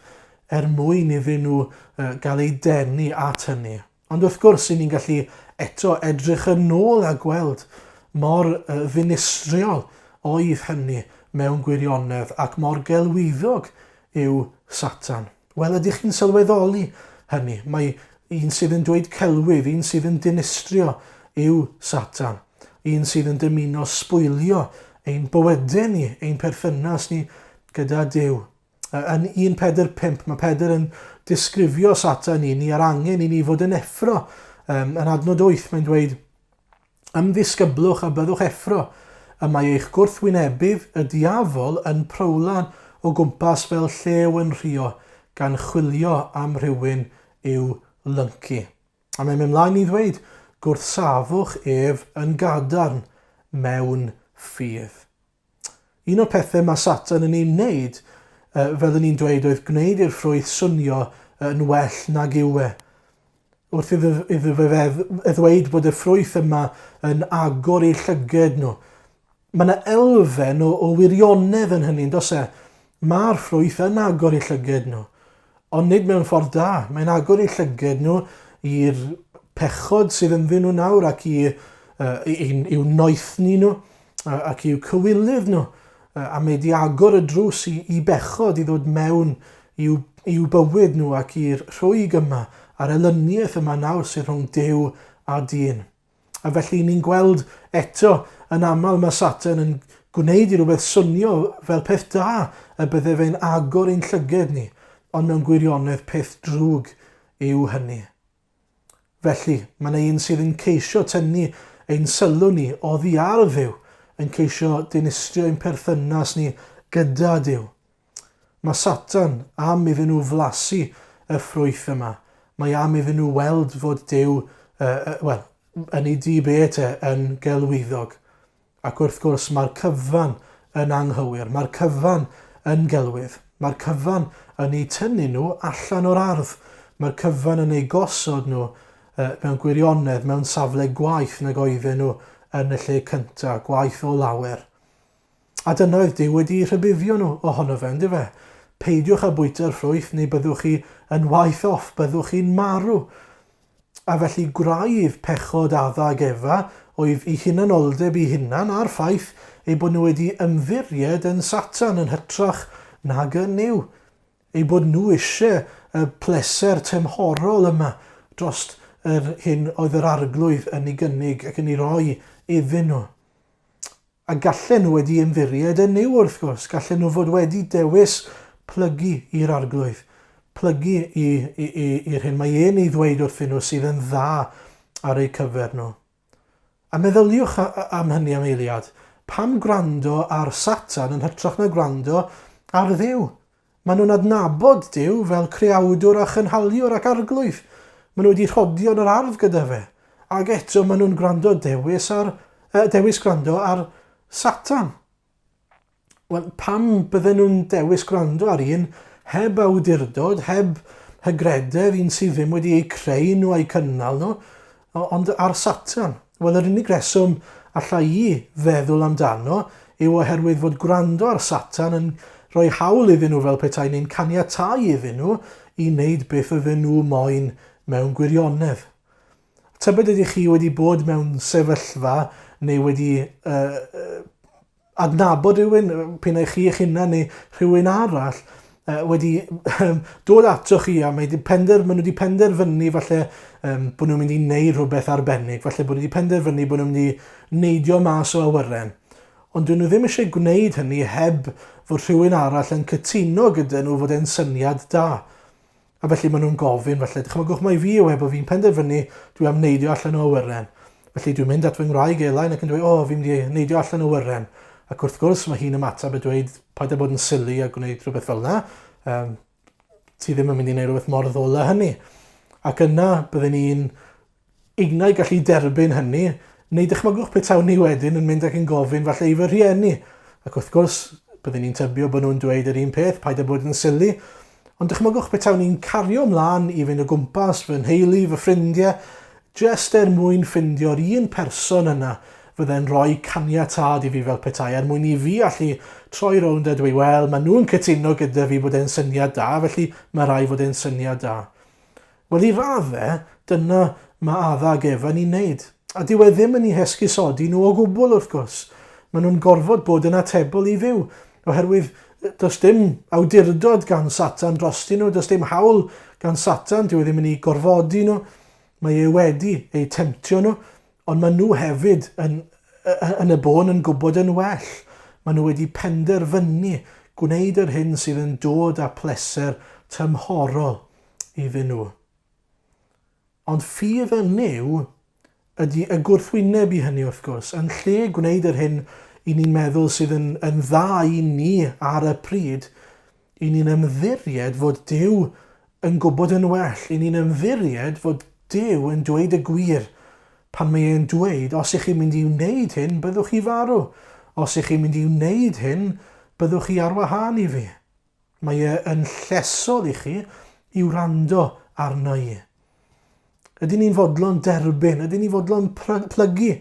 mwyn iddyn nhw gael ei denu at hynny. Ond wrth gwrs, ni'n gallu eto edrych yn ôl a gweld mor ddinistriol oedd hynny mewn gwirionedd ac mor gelwyddog yw Satan. Wel, ydych chi'n sylweddoli hynny? Mae un sydd yn dweud celwydd, un sydd yn dinistrio yw Satan. Un sydd yn dymuno sbwylio ein bywydau ni, ein perthynas ni gyda Duw. Yn 1:45, mae Pedr yn disgrifio Satan i ni ar angen i ni fod yn effro. Yn adnod 8, mae'n dweud, ymddisgyblwch a byddwch effro, a mae eich gwrthwynebydd y diafol yn prowlan o gwmpas fel llew yn rhio, gan chwilio am rhywun i'w lyncu. A mae'n mynd mlaen i ddweud, gwrthsafwch ef yn gadarn mewn ffydd. Un o'r pethau mae Satan yn ei wneud, fel ni'n dweud, oedd gwneud i'r ffrwyth swnio yn well nag yw e. Wrth iddo fe ddweud bod y ffrwyth yma yn agor i llyged nhw. Mae yna elfen o wirionedd yn hynny, dos e? Mae'r ffrwyth yn agor i llyged nhw. Ond nid mewn ffordd da. Mae'n agor i llyged nhw i'r pechod sydd ynddyn nhw nawr ac i'w noethni nhw ac i'w cywilydd nhw. A mae di agor y drws i bechod i ddod mewn i'w bywyd nhw ac i'r rhwyg yma a'r elyniaeth yma nawr sydd rhwng Duw a dyn. A felly ni'n gweld eto yn aml mae Satan yn gwneud i rhywbeth swnio fel peth da y bydde fe'n agor ein llyged ni, ond mewn gwirionedd peth drwg yw hynny. Felly, mae yna un sydd yn ceisio tynnu ein sylw ni oddi ar Dduw, yn ceisio dinistrio ein perthynas ni gyda Duw. Mae Satan am iddyn nhw flasu y ffrwyth yma. Mae am iddyn nhw weld fod Duw, yn ei dibet yn gelwyddog. Ac wrth gwrs mae'r cyfan yn anghywir, mae'r cyfan yn gelwydd, mae'r cyfan yn ei tynnu nhw allan o'r ardd, mae'r cyfan yn ei gosod nhw mewn gwirionedd, mewn safle gwaith nag oedden nhw yn y lle cyntaf, gwaith o lawer. A dyna oedd Duw wedi rhybuddio nhw ohono fe, ynddo fe? Peidiwch â bwyta'r ffrwyth neu byddwch chi yn waith off, byddwch chi'n marw. A felly gwraidd pechod addag Efa oedd eu hunanoldeb eu hunan a'r ffaith eu bod nhw wedi ymddiried yn Satan yn hytrach nag yn Nuw. Eu bod nhw eisiau y pleser temhorol yma dros yr hyn oedd yr arglwydd yn ei gynnig ac yn ei roi iddyn nhw. A gallen nhw wedi ymddiried yn Nuw wrth gwrs, gallen nhw fod wedi dewis plygu i'r arglwydd, plygu i'r hyn mae e'n ei ddweud wrthyn nhw sydd yn dda ar eu cyfer nhw. A meddyliwch am hynny am eiliad, pam gwrando ar Satan yn hytrach na gwrando ar Dduw? Maen nhw'n adnabod Duw fel creawdwr a chynhaliwr ac arglwydd. Maen nhw wedi rhodio yn yr ardd gyda fe. Ac eto maen nhw'n gwrando dewis gwrando ar Satan. Wel, pam bydden nhw'n dewis gwrando ar un heb awdurdod, heb hygrededd, un sydd ddim wedi ei creu nhw a'i cynnal nhw, ond ar Satan. Wel, yr unig reswm allai I feddwl amdano yw oherwydd fod gwrando ar Satan yn rhoi hawl iddyn nhw fel petai neu'n caniatau iddyn nhw I wneud beth ydyn nhw moyn mewn gwirionedd. Tybed ydych chi wedi bod mewn sefyllfa neu wedi adnabod rhywun, pan eich chi eich hunan neu rhywun arall, wedi dod ato chi a maen nhw wedi penderfynu falle bod nhw'n mynd I wneud rhywbeth arbennig, falle bod nhw wedi penderfynu bod nhw'n mynd I neidio mas o awyren. Ond dyn nhw ddim eisiau gwneud hynny heb fod rhywun arall yn cytuno gyda nhw fod e'n syniad da. A felly maen nhw'n gofyn, falle, dychmygwch mai fi yw e bod fi'n penderfynu dwi am neidio allan o awyren. Felly dwi'n mynd at fy ngwraig Elain ac yn dweud, fi'n mynd I neidio allan o awyren. Ac wrth gwrs mae hi'n ymateb a dweud, paid â bod yn sili a gwneud rhywbeth fel yna. Ti ddim yn mynd I wneud rhywbeth mor ddola hynny. Ac yna byddwn ni'n ugnau gallu derbyn hynny, neu dychmygwch petawn ni wedyn yn mynd ac yn gofyn falle I fy rhieni. Ac wrth gwrs byddwn ni'n tybio bod nhw'n dweud yr un peth, paid â bod yn sili. Ond dychmygwch petawn ni'n cario ymlaen I fynd o gwmpas fy nheulu, fy ffrindiau, jyst mwyn ffindio'r un person yna fydde'n rhoi caniatad I fi fel petai, mwyn I fi allu troi rownd a dweud, wel, maen nhw'n cytuno gyda fi bod e'n syniad da, felly mae rai fod e'n syniad da. Wel, I raddau, dyna mae addag Efa ni'n neud. A dyw e ddim yn ei hesgusodi nhw o gwbl wrth gwrs. Maen nhw'n gorfod bod yn atebol I fyw, oherwydd does dim awdurdod gan Satan drosti nhw, does dim hawl gan Satan, dyw e ddim yn ei gorfodi nhw, mae e wedi ei temtio nhw, ond maen nhw hefyd yn y bôn yn gwybod yn well. Maen nhw wedi penderfynu gwneud yr hyn sydd yn dod â pleser tymhorol iddyn nhw. Ond ffydd y Nuw ydy y gwrthwyneb I hynny wrth gwrs, yn lle gwneud yr hyn I ni'n meddwl sydd yn dda I ni ar y pryd, I ni'n ymddiried fod Duw yn gwybod yn well, I ni'n ymddiried fod Duw yn dweud y gwir, pan mae e'n dweud, os ych chi'n mynd I wneud hyn, byddwch chi farw. Os ych chi'n mynd I wneud hyn, byddwch chi ar wahân I fi. Mae e'n llesol I chi I wrando arna I. Ydyn ni'n fodlon derbyn, ydyn ni'n fodlon plygu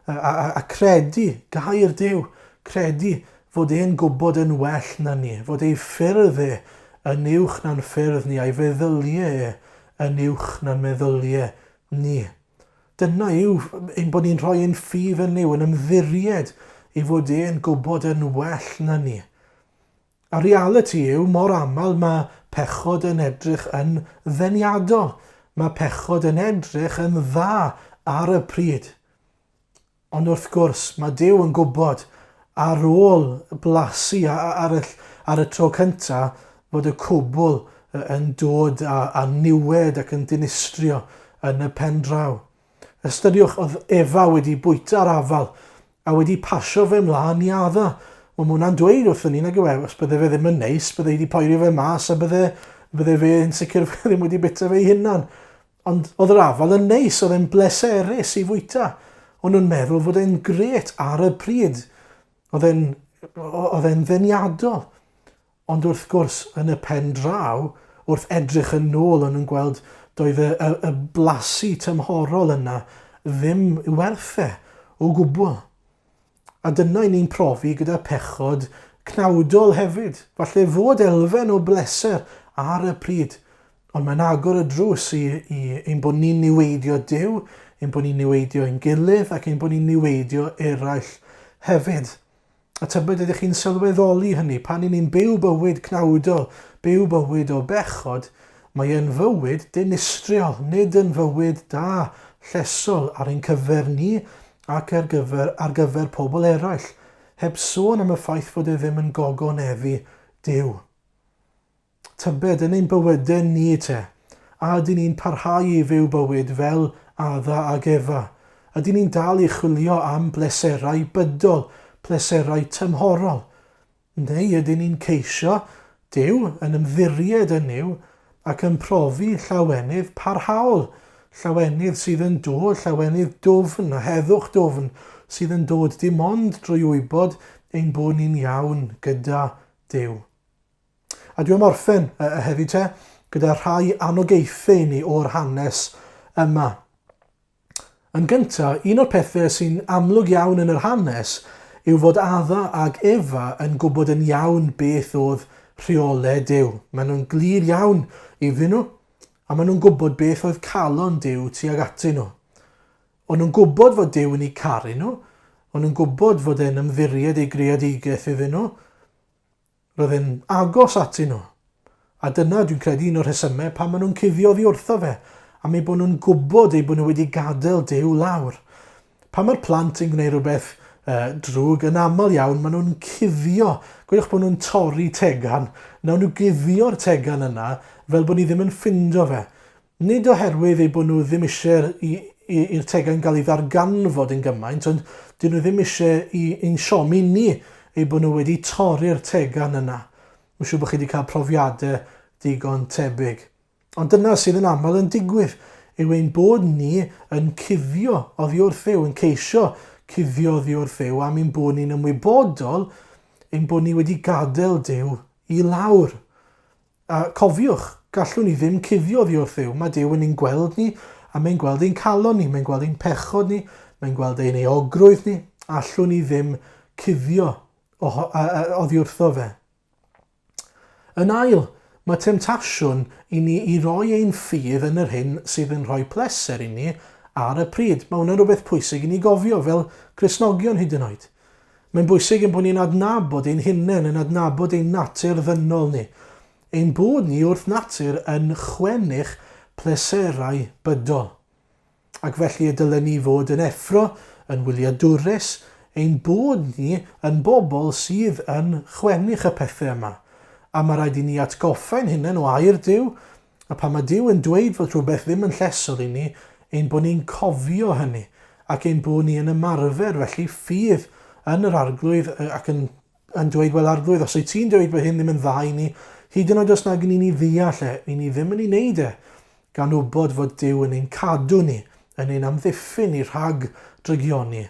a credu, gair Duw, credu fod e'n gwybod yn well na ni, fod ei ffyrdd yn uwch na'n ffyrdd ni, a'i feddyliau yn uwch na'n meddyliau ni. Dyna yw ein bod ni'n rhoi ein ffydd yn Nuw, yn ymddiried I fod e'n gwybod yn well na ni. A reality yw, mor aml mae pechod yn edrych yn ddeniadol. Mae pechod yn edrych yn dda ar y pryd. Ond wrth gwrs, mae Duw yn gwybod ar ôl blasu ar y tro cyntaf fod y cwbl yn dod a niwed ac yn dinistrio yn y pen draw. Ystyriwch oedd Efa wedi bwyta'r afal a wedi pasio fe mlaen I adda. Mae hwnna'n dweud wrthyn ni nag yw e, os bydde fe ddim yn neis, bydde wedi poerio fe mas a bydde fe yn sicr ddim wedi bita fe I hunan. Ond oedd yr afal yn neis, oedd e'n bleserus i fwyta. O'n nhw'n meddwl fod e'n gret ar y pryd. Oedd e'n ddeniadol. Ond wrth gwrs, yn y pen draw, wrth edrych yn ôl, o'n nhw'n gweld doedd y blasu tymhorol yna ddim werth o gwbl. A dyna ni'n profi gyda pechod cnawdol hefyd. Falle fod elfen o bleser ar y pryd. Ond mae'n agor y drws i'n bod ni'n niweidio Duw, ein bod ni'n niweidio ein gilydd ac ein bod ni'n niweidio eraill hefyd. A tybed ydych chi'n sylweddoli hynny, pan ni'n byw bywyd cnawdol, byw bywyd o bechod, mae e'n fywyd dinistriol, nid yn fywyd da, llesol ar ein cyfer ni ac ar gyfer pobl eraill, heb sôn am y ffaith fod e ddim yn gogoneddu Duw. Tybed yn ein bywydau ni te, a ydyn ni'n parhau i fyw bywyd fel Adda ac Efa? Ydyn ni'n dal i chwilio am bleserau bydol, pleserau tymhorol? Neu ydyn ni'n ceisio Duw yn ymddiried yn niw ac yn profi llawenydd parhaol, llawenydd sydd yn dod, llawenydd dofn a heddwch dofn sydd yn dod dim ond drwy wybod ein bod ni'n iawn gyda Duw. A dwi'n orffen heddi te gyda rhai anogaethau ni o'r hanes yma. Yn gyntaf, un o'r pethau sy'n amlwg iawn yn yr hanes yw fod Adda ac Efa yn gwybod yn iawn beth oedd rheolau Duw. Maen nhw'n glir iawn iddyn nhw, a maen nhw'n gwybod beth oedd calon Duw tuag atyn nhw. O'n nhw'n gwybod fod Duw yn eu caru nhw, o'n nhw'n gwybod fod e'n ymddiried ei greadigaeth iddyn nhw, roedd e'n agos atyn nhw. A dyna dwi'n credu un o'r rhesymau pan maen nhw'n cuddio ddi wrtho fe, am ei bod nhw'n gwybod ei bod nhw wedi gadael Duw lawr. Pan mae'r plant yn gwneud rhywbeth drwg, yn aml iawn, maen nhw'n cuddio. Gwydwch bod nhw'n torri tegan, nawn nhw guddio'r tegan yna fel bod ni ddim yn ffindo fe. Nid oherwydd ei bod nhw ddim eisiau i'r tegan gael ei ddarganfod yn gymaint, ond dyn nhw ddim eisiau i'n siomi ni ei bod nhw wedi torri'r tegan yna. Mae'n siŵr bod chi wedi cael profiadau digon tebyg. Ond dyna sydd yn aml yn digwydd, yw ein bod ni yn cuddio oddi wrth Dduw, yn ceisio cuddio oddi wrth Dduw, am ein bod ni'n ymwybodol ein bod ni wedi gadael Duw i lawr. A cofiwch, gallwn ni ddim cuddio oddi wrth Dduw. Mae Duw yn ein gweld ni, a mae'n gweld ein calon ni, mae'n gweld ein pechod ni, mae'n gweld ein eogrwydd ni. Allwn ni ddim cuddio oddi wrtho fe. Yn ail, mae temtasiwn i ni i roi ein ffydd yn yr hyn sydd yn rhoi pleser i ni ar y pryd. Mae hwnna'n rhywbeth pwysig i ni gofio fel Cristnogion hyd yn oed. Mae'n bwysig yn bod ni'n adnabod ein hunain, yn adnabod ein natur ddynol ni. Ein bod ni wrth natur yn chwennych pleserau bydol. Ac felly y dylen ni fod yn effro, yn wyliadwrus, ein bod ni yn bobl sydd yn chwennych y pethau yma. A mae rhaid i ni atgoffa'n hunain o air Duw, a pan mae Duw yn dweud fod rhywbeth ddim yn llesol i ni, ein bod ni'n cofio hynny, ac ein bod ni yn ymarfer, felly ffydd yn yr arglwydd, ac yn dweud, wel arglwydd, os wyt ti'n dweud bod hyn ddim yn dda i ni, hyd yn oed os nag yn ni ddeall i ni ddim yn ei wneud gan wybod fod Duw yn ein cadw ni, yn ein amddiffyn i rhag drygioni.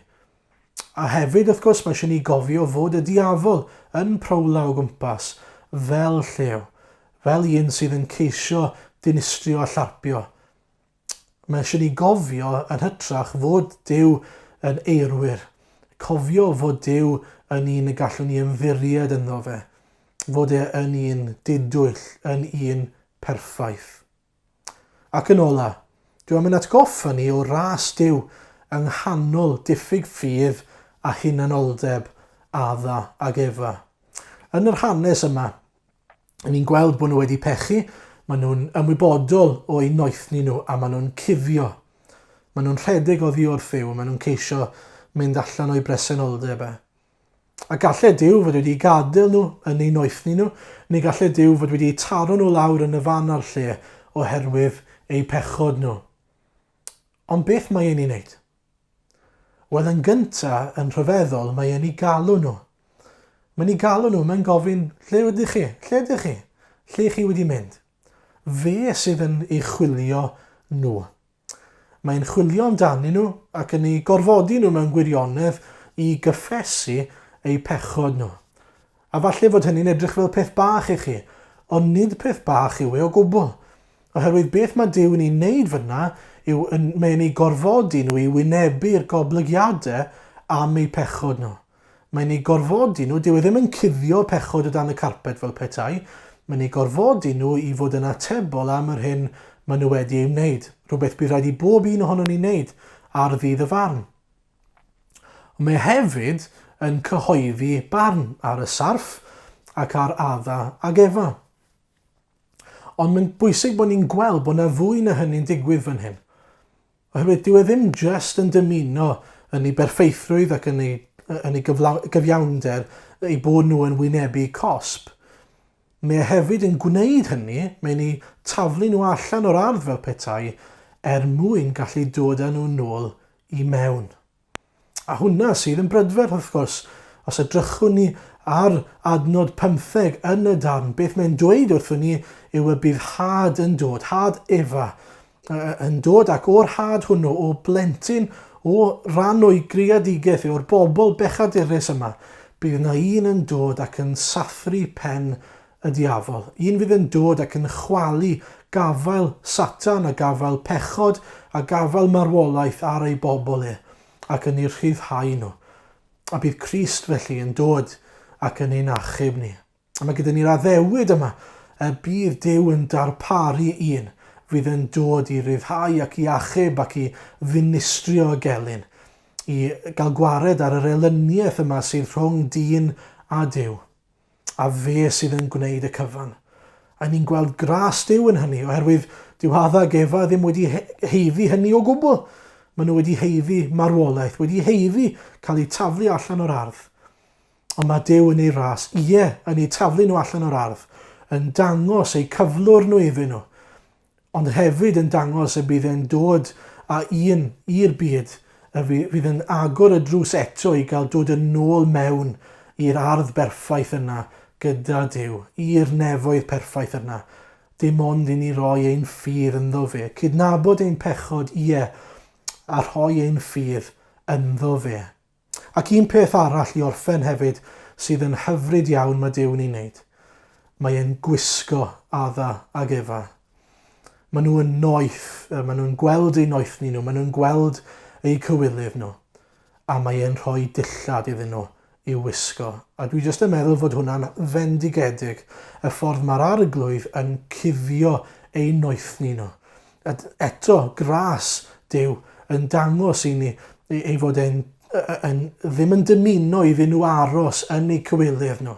A hefyd, wrth gwrs, mae eisiau ni gofio fod y diafol yn prowla o gwmpas, fel llew, fel un sydd yn ceisio dinistrio a llarpio. Mae eisiau ni gofio yn hytrach fod Duw yn eirwyr. Cofio fod Duw yn un y gallwn ni ymddiried ynddo fe. Fod e yn un didwyll, yn un perffaith. Ac yn ola, dwi'n mynd atgoffa ni o ras Duw yng nghanol diffyg ffydd a hunanoldeb Adda ac Efa. Yn yr hanes yma, ni'n gweld bod nhw wedi pechu, maen nhw'n ymwybodol o'i noethni nhw a maen nhw'n cuddio. Maen nhw'n rhedeg oddi wrth Dduw, maen nhw'n ceisio mynd allan o'i bresenoldeb. A gallai Duw fod wedi gadael nhw yn ei noethni nhw, neu gallai Duw fod wedi taro nhw lawr yn y fan ar lle oherwydd eu pechod nhw. Ond beth mae e'n ei wneud? Wel, yn gyntaf, yn rhyfeddol, mae e'n ei galw nhw. Mae'n ei galw nhw, mae'n gofyn, lle ydych chi? Lle ydych chi? Lle chi wedi mynd? Fe sydd yn ei chwilio nhw. Mae'n chwilio amdanyn nhw ac yn ei gorfodi nhw mewn gwirionedd i gyffesu eu pechod nhw. A falle fod hynny'n edrych fel peth bach i chi, ond nid peth bach yw e o gwbl. Oherwydd beth mae Duw yn ei wneud fyna yw mae'n ei gorfodi nhw i wynebu'r goblygiadau am eu pechod nhw. Mae'n ei gorfodi nhw, dyw e ddim yn cuddio pechod o dan y carpet fel petai, mae'n ei gorfodi nhw i fod yn atebol am yr hyn maen nhw wedi ei wneud. Rhywbeth bydd rhaid i bob un ohonon ni wneud ar ddydd y farn. Mae hefyd yn cyhoeddi barn ar y sarff ac ar adda ag Efa. Ond mae'n bwysig bod ni'n gweld bod yna fwy na hynny'n digwydd fan hyn. Oherwydd dyw e ddim just yn dymuno yn ei berffeithrwydd ac yn ei gyfiawnder ei bod nhw yn wynebu cosb. Mae hefyd yn gwneud hynny, mae'n ei taflu nhw allan o'r ardd fel petai mwyn gallu dod â nhw nôl i mewn. A hwnna sydd yn brydferth wrth gwrs, os edrychwn ni ar adnod 15 yn y darn, beth mae'n dweud wrthon ni yw y bydd had yn dod, had Efa, yn dod ac o'r had hwnnw o blentyn o ran o'i greadigaeth o'r bobl bechadurus yma, bydd yna un yn dod ac yn sathru pen y diafol. Un fydd yn dod ac yn chwalu gafael Satan a gafael pechod a gafael marwolaeth ar ei bobl ac yn ei rhyddhau nhw. A bydd Crist felly yn dod ac yn ein achub ni. A mae gyda ni'r addewid yma, bydd Duw yn darparu un fydd yn dod i ryddhau ac i achub ac i ddinistrio y gelyn, i gael gwared ar yr elyniaeth yma sydd rhwng dyn a Duw. A fe sydd yn gwneud y cyfan. A ni'n gweld gras Duw yn hynny, oherwydd dyw hadda ag Efa ddim wedi heiddi hynny o gwbl. Maen nhw wedi heiddi marwolaeth, wedi heiddi cael eu taflu allan o'r ardd. Ond mae Duw yn ei ras, yn ei taflu nhw allan o'r ardd, yn dangos eu cyflwr nhw iddyn nhw. Ond hefyd yn dangos y bydd e'n dod â un i'r byd, fydd yn agor y drws eto i gael dod yn ôl mewn i'r ardd berffaith yna gyda Duw, i'r nefoedd perffaith yna. Dim ond i ni roi ein ffydd ynddo fe, cydnabod ein pechod, a rhoi ein ffydd ynddo fe. Ac un peth arall i orffen hefyd sydd yn hyfryd iawn mae Duw yn ei wneud. Mae e'n gwisgo adda ag Efa. Maen nhw yn noeth, maen nhw'n gweld eu noethni nhw, maen nhw'n gweld eu cywilydd nhw, a mae e'n rhoi dillad iddyn nhw i'w wisgo. A dwi jyst yn meddwl fod hwnna'n fendigedig y ffordd mae'r arglwydd yn cuddio eu noethni nhw. Eto, gras Duw yn dangos i ni ei fod ddim yn dymuno iddyn nhw aros yn eu cywilydd nhw.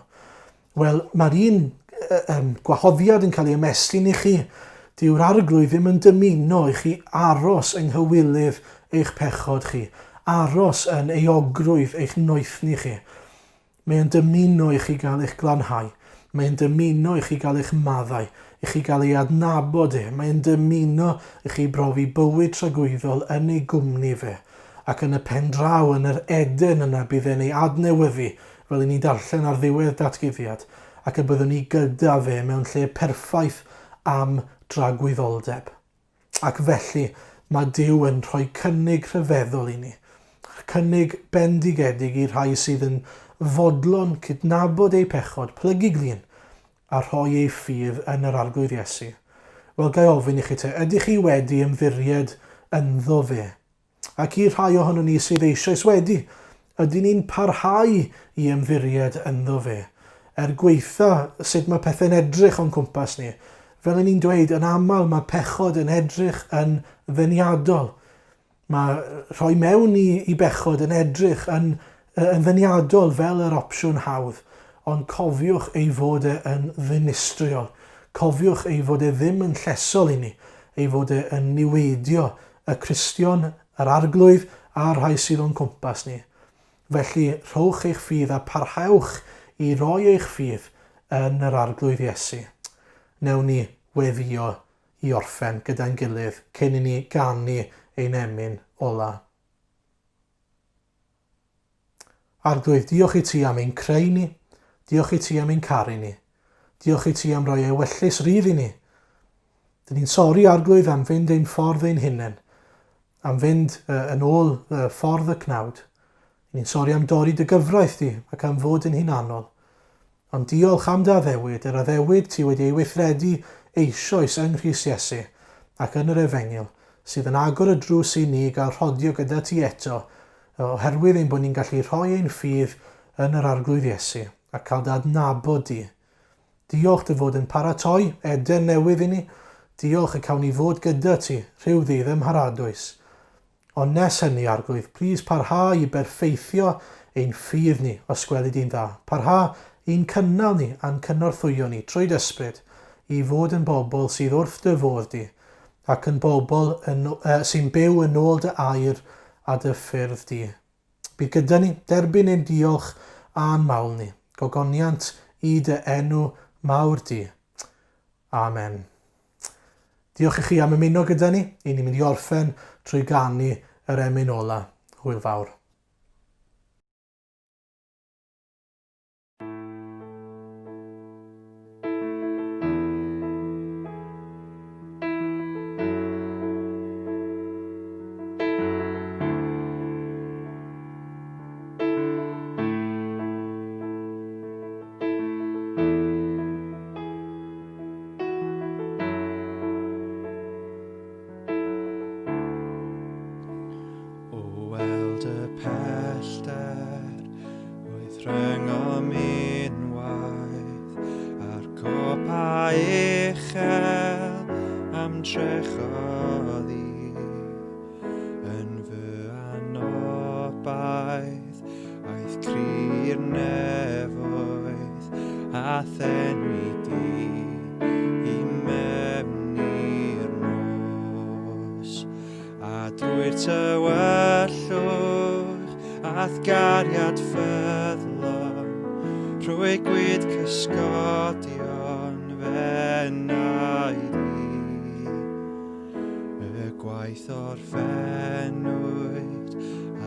Wel, mae'r un gwahoddiad yn cael ei ymestyn i chi. Dyw'r arglwydd ddim yn dymuno i chi aros yng nghywilydd eich pechod chi. Aros yn euogrwydd eich noethni chi. Mae'n dymuno i chi gael eich glanhau. Mae'n dymuno i chi gael eich maddau, i chi gael ei adnabod Mae'n dymuno i chi brofi bywyd tragwyddol yn ei gwmni fe. Ac yn y pen draw, yn yr Eden yna, bydd e'n ei adnewyddu, fel i ni darllen ar ddiwedd datguddiad, ac y byddwn ni gyda fe mewn lle perffaith am dragwyddoldeb. Ac felly, mae Duw yn rhoi cynnig rhyfeddol i ni. Cynnig bendigedig i rhai sydd yn fodlon cydnabod eu pechod, plygu glin, a rhoi ei ffydd yn yr arglwydd Iesu. Wel, gai ofyn i chi te, ydych chi wedi ymddiried ynddo fe? Ac i rhai ohonon ni sydd eisoes wedi, ydyn ni'n parhau i ymddiried ynddo fe? Gweitha sut mae pethau'n edrych o'n cwmpas ni. Fel ni'n dweud, yn aml mae pechod yn edrych yn ddeniadol. Mae rhoi mewn i bechod yn edrych yn ddeniadol fel yr opsiwn hawdd. Ond cofiwch ei fod yn ddinistriol. Cofiwch ei fod ddim yn llesol i ni. Ei fod yn niwedio y Cristion, yr arglwydd a'r rhai sydd o'n cwmpas ni. Felly rhowch eich ffydd a parhewch i roi eich ffydd yn yr arglwydd Iesu. Newn ni weddio i orffen gyda'n gilydd cyn i ni ganu ein emyn ola. Arglwydd, diolch i ti am ein creu ni, diolch i ti am ein caru ni, diolch i ti am roi ewyllus rydd i ni. Dyn ni'n sori Arglwydd am fynd ein ffordd ein hunain, am fynd yn ôl ffordd y cnawd. Ni'n sori am dorri dy gyfraith di ac am fod yn hunanol. Ond diolch am dy addewid, yr addewid ti wedi ei weithredu eisoes yng Nghrist Iesu ac yn yr Efengyl, sydd yn agor y drws i ni gael rhodio gyda ti eto, oherwydd ein bod ni'n gallu rhoi ein ffydd yn yr Arglwydd Iesu ac cael dy adnabod di. Diolch dy fod yn paratoi eden newydd i ni. Diolch y cawn ni fod gyda ti rhyw ddydd ymharadwys. Ond nes hynny, Arglwydd, plis parha i berffeithio ein ffydd ni os gweli di'n dda. Parha i'n cynnal ni a'n cynorthwyo ni trwy'r ysbryd i fod yn bobl sydd wrth dy fodd di ac yn bobl sy'n byw yn ôl dy air a dy ffyrdd di. Bydd gyda ni derbyn ein diolch a'n mawl ni. Gogoniant i dy enw mawr di. Amen. Diolch i chi am ymuno gyda ni. I ni'n mynd i orffen trwy ganu yr emyn ola. Hwyl fawr. Rhyng o mi'n waith a'r copa uchel am trechoddi yn fy anobaith aeth cri'r nefoedd a thenwi di i mewn i'r nos a drwy'r tywyllwch ath gariad ffyddlon trwy gwyd cysgodion fe naid y gwaith o'r ffenwyd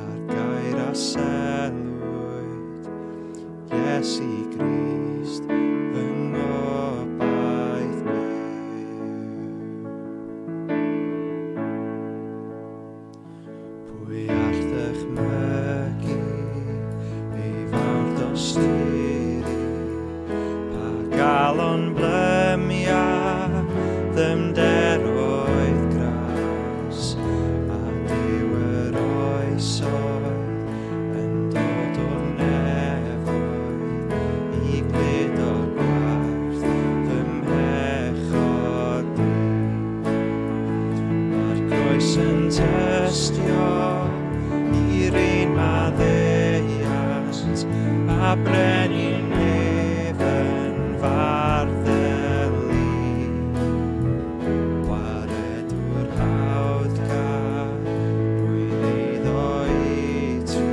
a'r gair a selwyd Iesu Grist fy ngobaith byw. Pwy all ddychmygu ei fawr dosturi pa galon blymia ddymderoedd gras a diwyr oesoedd yn dod o nefoedd i gludo gwarth fy mhechodi. Mae'r groes yn tystio i'r un maddeuant a brenin nef yn farddelu. Waredwr hawddgar rwy'n eiddo i ti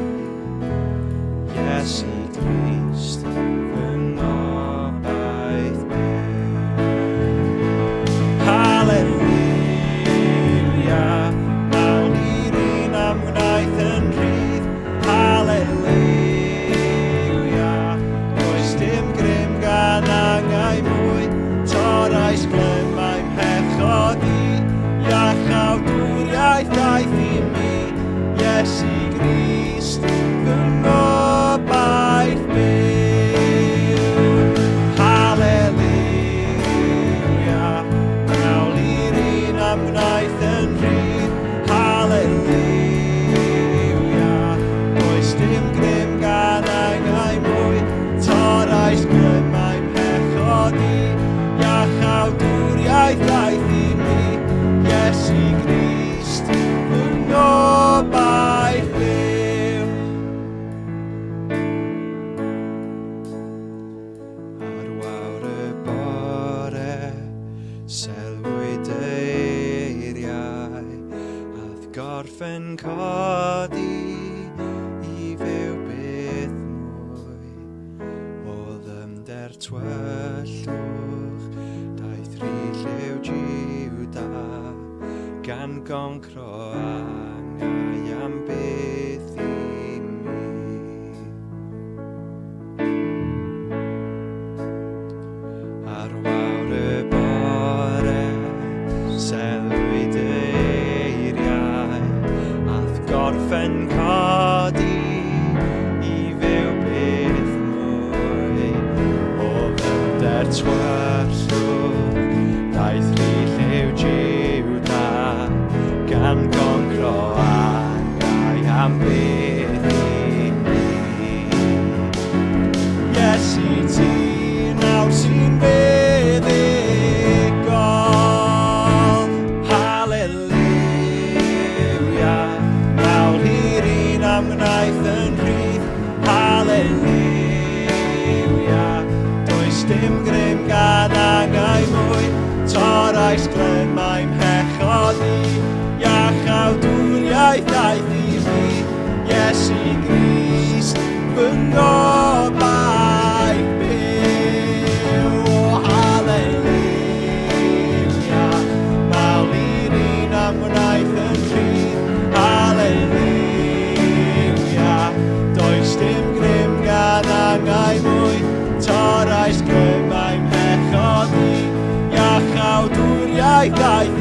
Iesu Grist fy ngobaith byw. Halleluia, nawn ni'r un am wnaeth yn rhydd. Halleluia, does dim grym gan angau mwy, torais glymau'n mhechodi, iachawdwriaeth daeth i mi, Iesu Grist fy ngobaith byw. Halleluia, nawn ni'r un am wnaeth yn rhydd. Halleluia, does dim grym gan angau mwy, torais glymau'n mhechodi, iachawdwriaeth daeth i mi, Iesu Grist fy ngobaith byw. Ar wawr y bore selwyd eiriau ath gorffen codi i fyw byth mwy o ddyfnder tywyllwch daeth rhyw Jiwda gan goncro angau am byth i mi. Ar wawr y bore er twerthwch, daeth rhydd Jiwda, gan gongro angau am beth i ni. Iesu ti nawr sy'n feddigol, Halleluia, nawr hir un am wnaeth yn rhydd, Halleluia, does dim grym gan angau mwy, torais glymau mhechod ni, iachawdwriaeth daeth i fi, Iesu Grist, fy ngobaith byw. Halleluia, mawr un am wnaeth yn rhydd, Halleluia, does dim grym gan angau mwy, torais glymau mhechod ni, iachawdwriaeth daeth